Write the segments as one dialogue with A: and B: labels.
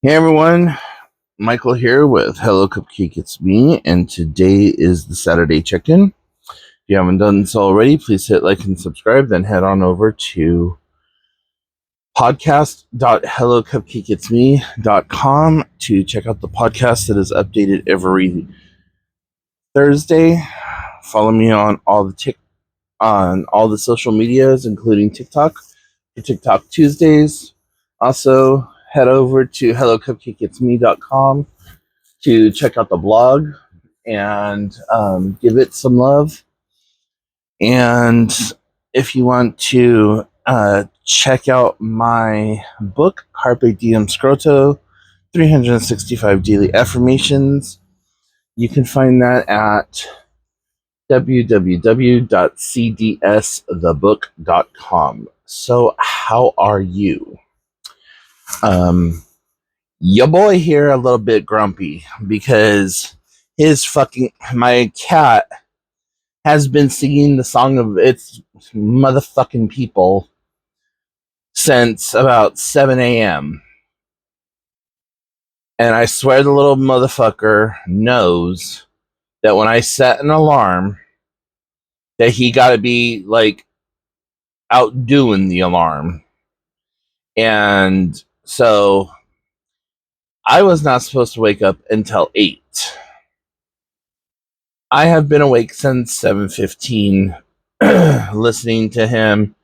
A: Hey everyone, Michael here with Hello Cupcake It's Me, and today is the Saturday check-in. If you haven't done so already, please hit like and subscribe, then head on over to podcast.hellocupcakeitsme.com to check out the podcast that is updated every Thursday. Follow me on all the social medias, including TikTok, for TikTok Tuesdays. Also, head over to hellocupcakeitsme.com to check out the blog and give it some love. And if you want to check out my book, Carpe Diem Scroto, 365 Daily Affirmations, you can find that at www.cdsthebook.com. So, how are you? Your boy here a little bit grumpy because my cat has been singing the song of its motherfucking people since about 7 a.m. And I swear the little motherfucker knows that when I set an alarm that he gotta be like outdoing the alarm. And so I was not supposed to wake up until 8. I have been awake since 7:15, listening to him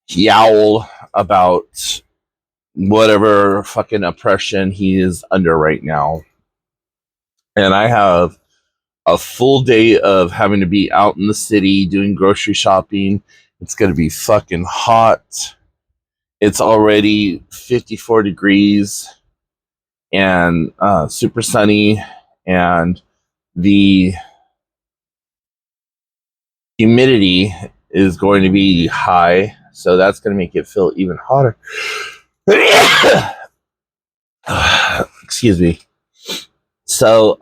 A: yowl about whatever fucking oppression he is under right now. And I have a full day of having to be out in the city doing grocery shopping. It's going to be fucking hot. It's already 54 degrees and super sunny, and the humidity is going to be high, so that's going to make it feel even hotter. Excuse me. So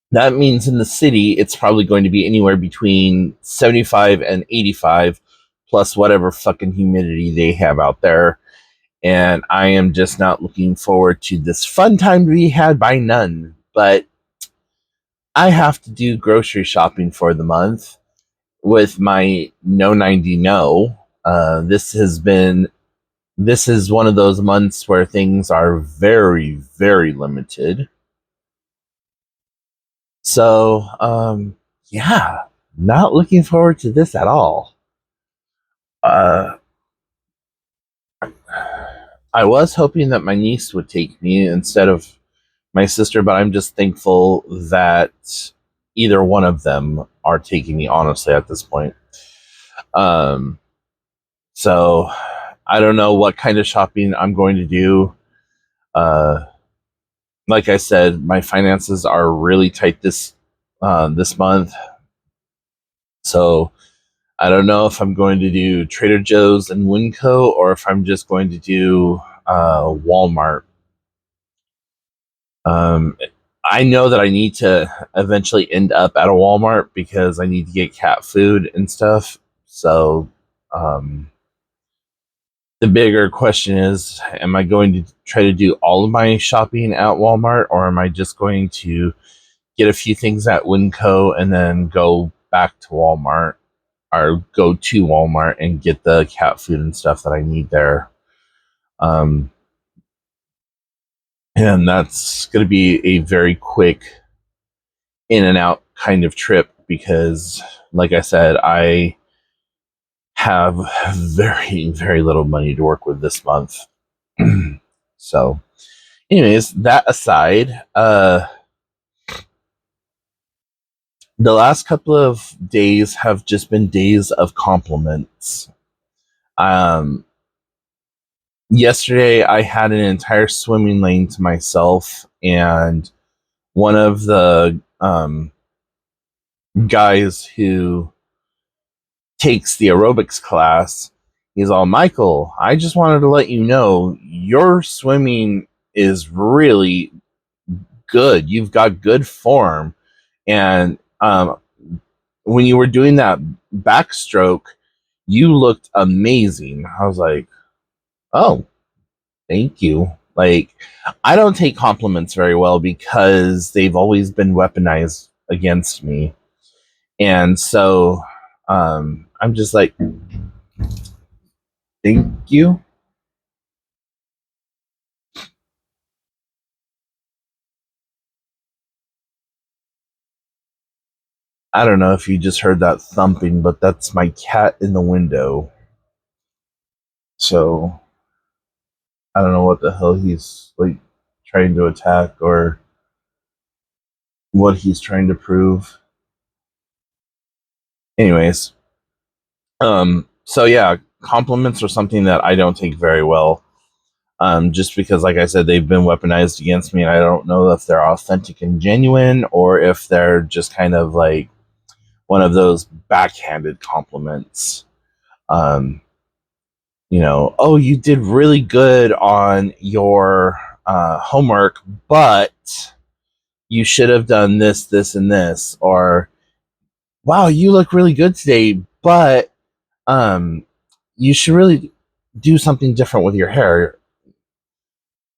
A: that means in the city it's probably going to be anywhere between 75 and 85 plus whatever fucking humidity they have out there. And I am just not looking forward to this fun time to be had by none. But I have to do grocery shopping for the month with my no 90 no. This is one of those months where things are very, very limited. So, yeah, not looking forward to this at all. I was hoping that my niece would take me instead of my sister, but I'm just thankful that either one of them are taking me, honestly, at this point. So I don't know what kind of shopping I'm going to do. Like I said, my finances are really tight this month. So I don't know if I'm going to do Trader Joe's and Winco or if I'm just going to do Walmart. I know that I need to eventually end up at a Walmart because I need to get cat food and stuff. So the bigger question is, am I going to try to do all of my shopping at Walmart, or am I just going to get a few things at Winco and then go back to Walmart or go to Walmart and get the cat food and stuff that I need there? And that's going to be a very quick in and out kind of trip because, like I said, I have very, very little money to work with this month. So, anyways, that aside, the last couple of days have just been days of compliments. Yesterday, I had an entire swimming lane to myself, and one of the guys who takes the aerobics class, he's all, Michael, I just wanted to let you know your swimming is really good. You've got good form. And when you were doing that backstroke, you looked amazing. I was like, oh, thank you. Like, I don't take compliments very well because they've always been weaponized against me. And so I'm just like, thank you. I don't know if you just heard that thumping, but that's my cat in the window. So I don't know what the hell he's like trying to attack or what he's trying to prove. Anyways, so yeah, compliments are something that I don't take very well. Just because, like I said, they've been weaponized against me, and I don't know if they're authentic and genuine or if they're just kind of like one of those backhanded compliments. Um, oh, you did really good on your homework, but you should have done this, this, and this, or wow, you look really good today, but um, you should really do something different with your hair.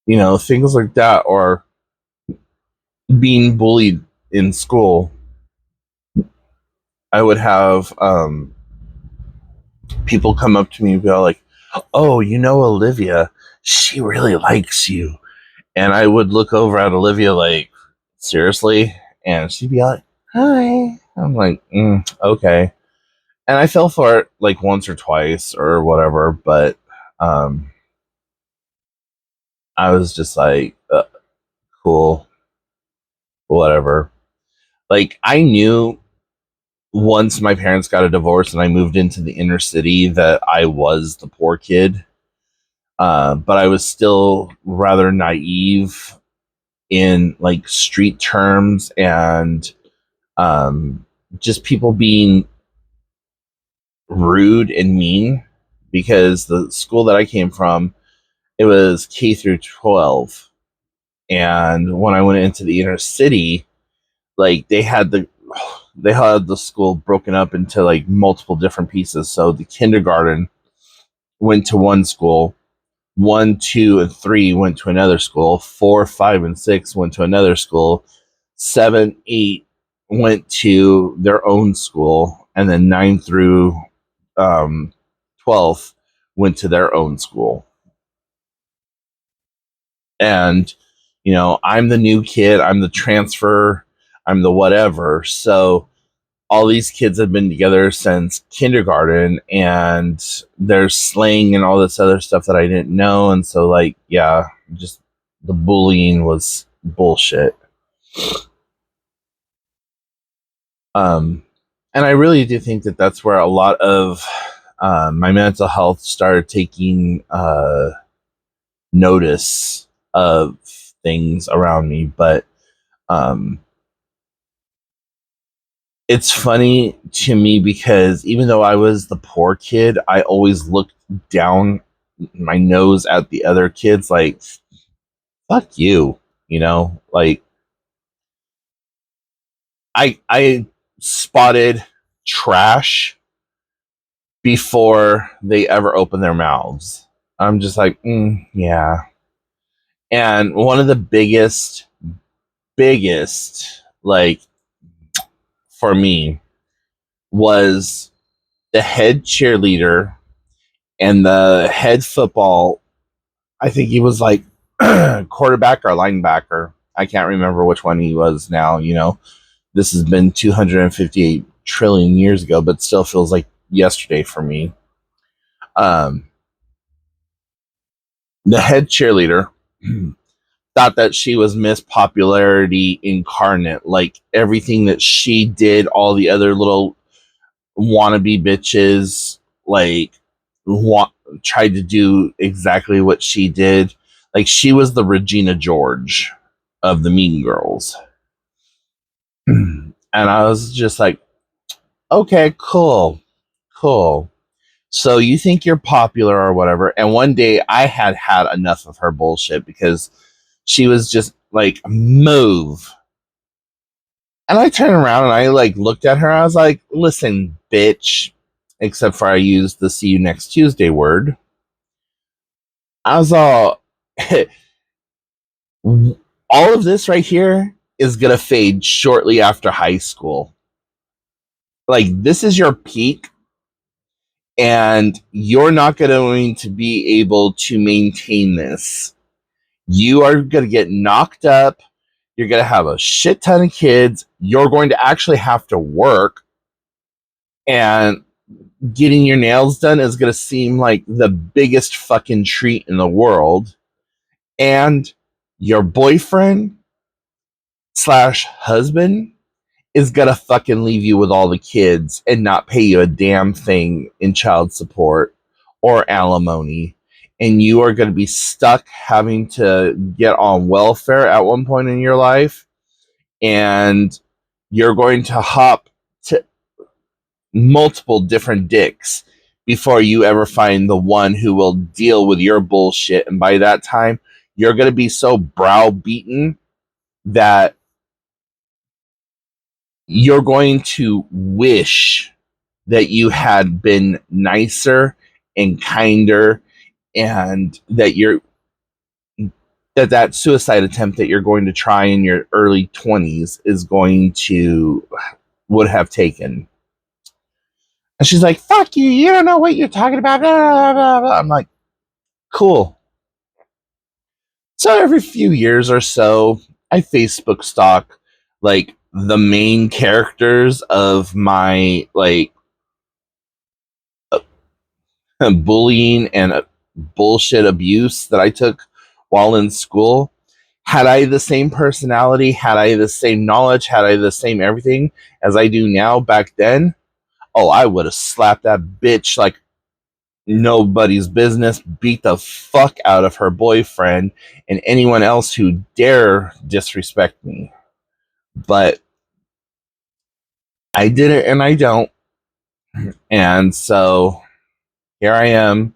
A: Things like that, or being bullied in school. I would have people come up to me and be like, "Oh, Olivia, she really likes you." And I would look over at Olivia like, "Seriously?" And she'd be like, "Hi." I'm like, "Okay." And I fell for it like once or twice or whatever, but um, I was just like, cool, whatever. Like, I knew once my parents got a divorce and I moved into the inner city that I was the poor kid. But I was still rather naive in like street terms and um, just people being rude and mean because the school that I came from, it was K through 12. And when I went into the inner city, like they had the school broken up into like multiple different pieces. So the kindergarten went to one school, 1, 2, and 3 went to another school, 4, 5, and 6 went to another school, 7, 8 went to their own school, and then 9 through um, 12 went to their own school. And I'm the new kid, I'm the transfer, I'm the whatever. So all these kids have been together since kindergarten, and there's slang and all this other stuff that I didn't know. And so, like, yeah, just the bullying was bullshit. Um, and I really do think that that's where a lot of my mental health started taking notice of things around me. But um, it's funny to me because even though I was the poor kid, I always looked down my nose at the other kids like, fuck you, like I spotted trash before they ever open their mouths. I'm just like, yeah. And one of the biggest, like, for me was the head cheerleader and the head football. I think he was like quarterback or linebacker. I can't remember which one he was now. This has been 258 trillion years ago, but still feels like yesterday for me. Um, the head cheerleader thought that she was Miss Popularity incarnate. Like everything that she did, all the other little wannabe bitches, like, tried to do exactly what she did. Like she was the Regina George of the Mean Girls. And I was just like, okay, cool. So you think you're popular or whatever. And one day I had enough of her bullshit because she was just like, move. And I turned around and I like looked at her. I was like, listen, bitch. Except for I used the see you next Tuesday word. I was all, All of this right here is going to fade shortly after high school. Like, this is your peak, and you're not going to be able to maintain this. You are going to get knocked up. You're going to have a shit ton of kids. You're going to actually have to work, and getting your nails done is going to seem like the biggest fucking treat in the world. And your boyfriend slash husband is going to fucking leave you with all the kids and not pay you a damn thing in child support or alimony. And you are going to be stuck having to get on welfare at one point in your life. And you're going to hop to multiple different dicks before you ever find the one who will deal with your bullshit. And by that time, you're going to be so browbeaten that you're going to wish that you had been nicer and kinder, and that suicide attempt that you're going to try in your early 20s is going to would have taken. And she's like, fuck you, you don't know what you're talking about. Blah, blah, blah. I'm like, cool. So every few years or so, I Facebook stalk like the main characters of my like bullying and bullshit abuse that I took while in school. Had I the same personality, had I the same knowledge, had I the same everything as I do now back then, oh, I would have slapped that bitch like nobody's business, beat the fuck out of her boyfriend and anyone else who dare disrespect me. But I did it and I don't. And so here I am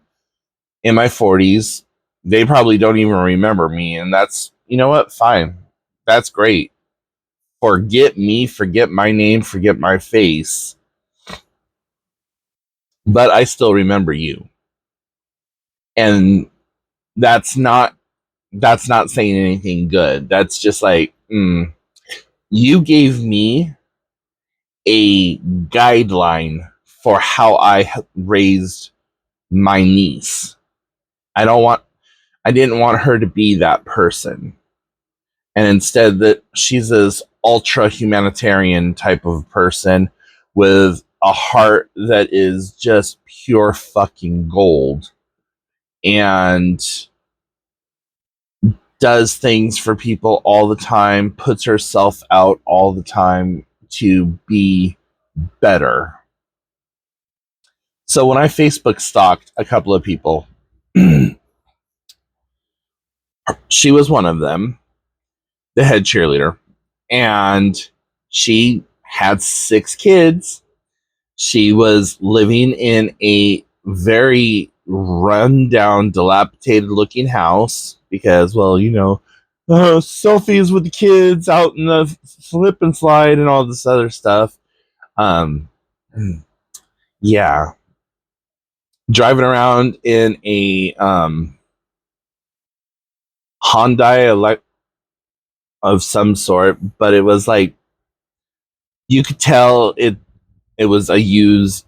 A: in my 40s. They probably don't even remember me. And that's, you know what? Fine. That's great. Forget me, forget my name, forget my face. But I still remember you. And that's not saying anything good. That's just like, you gave me a guideline for how I raised my niece. I didn't want her to be that person. And instead that she's this ultra humanitarian type of person with a heart that is just pure fucking gold and does things for people all the time, puts herself out all the time to be better. So when I Facebook stalked a couple of people, she was one of them, the head cheerleader, and she had 6 kids. She was living in a very rundown, dilapidated looking house because, well, selfies with the kids out in the slip and slide and all this other stuff. Um, yeah, driving around in a Hyundai of some sort, but it was like you could tell it was a new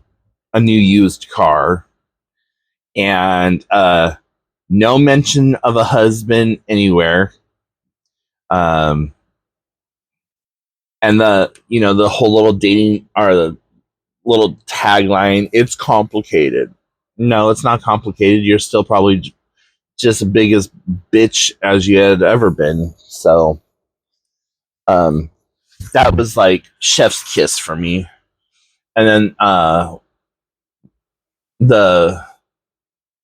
A: used car, and no mention of a husband anywhere. And the whole little dating or the little tagline, it's complicated. No, it's not complicated. You're still probably just as big as bitch as you had ever been. So, that was like chef's kiss for me. And then the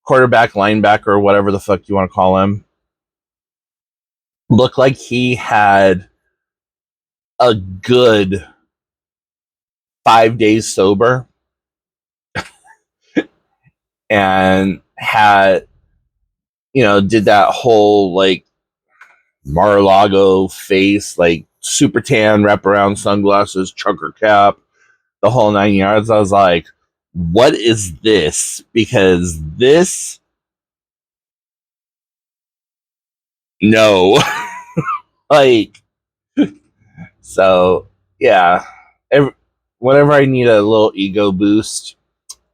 A: quarterback, linebacker, or whatever the fuck you want to call him, looked like he had a good 5 days sober and had, did that whole like Mar-a-Lago face, like super tan, wraparound sunglasses, trucker cap, the whole 9 yards. I was like, what is this? Because this, no. Like, so yeah. Every, whenever I need a little ego boost,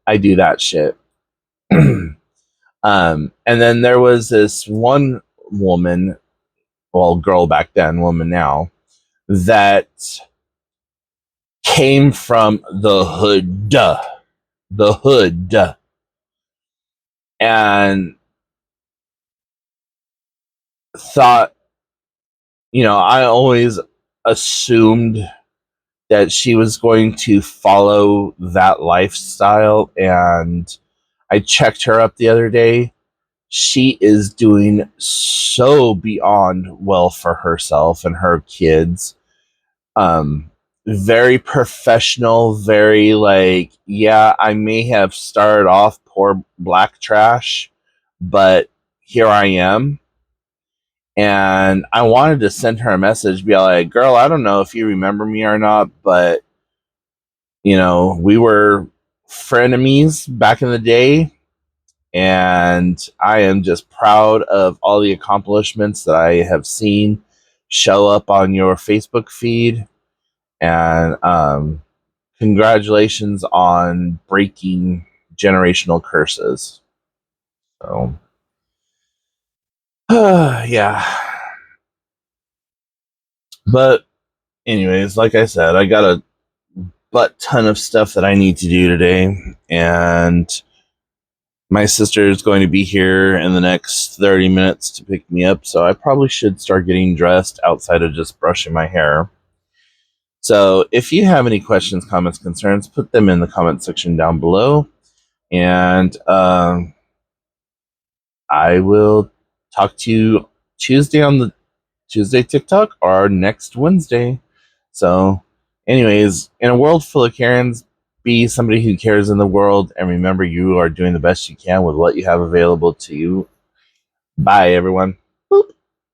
A: I do that shit. And then there was this one woman, well, girl back then, woman now, that came from the hood, and thought, I always assumed that she was going to follow that lifestyle, and I checked her up the other day. She is doing so beyond well for herself and her kids. Very professional, very like, yeah, I may have started off poor black trash, but here I am. And I wanted to send her a message, be like, girl, I don't know if you remember me or not, but we were frenemies back in the day, and I am just proud of all the accomplishments that I have seen show up on your Facebook feed. And congratulations on breaking generational curses. So, yeah. But, anyways, like I said, I got a butt ton of stuff that I need to do today. And my sister is going to be here in the next 30 minutes to pick me up. So, I probably should start getting dressed outside of just brushing my hair. So, if you have any questions, comments, concerns, put them in the comment section down below. And I will talk to you Tuesday on the Tuesday TikTok or next Wednesday. So, anyways, in a world full of Karens, be somebody who cares in the world, and remember, you are doing the best you can with what you have available to you. Bye, everyone. Boop.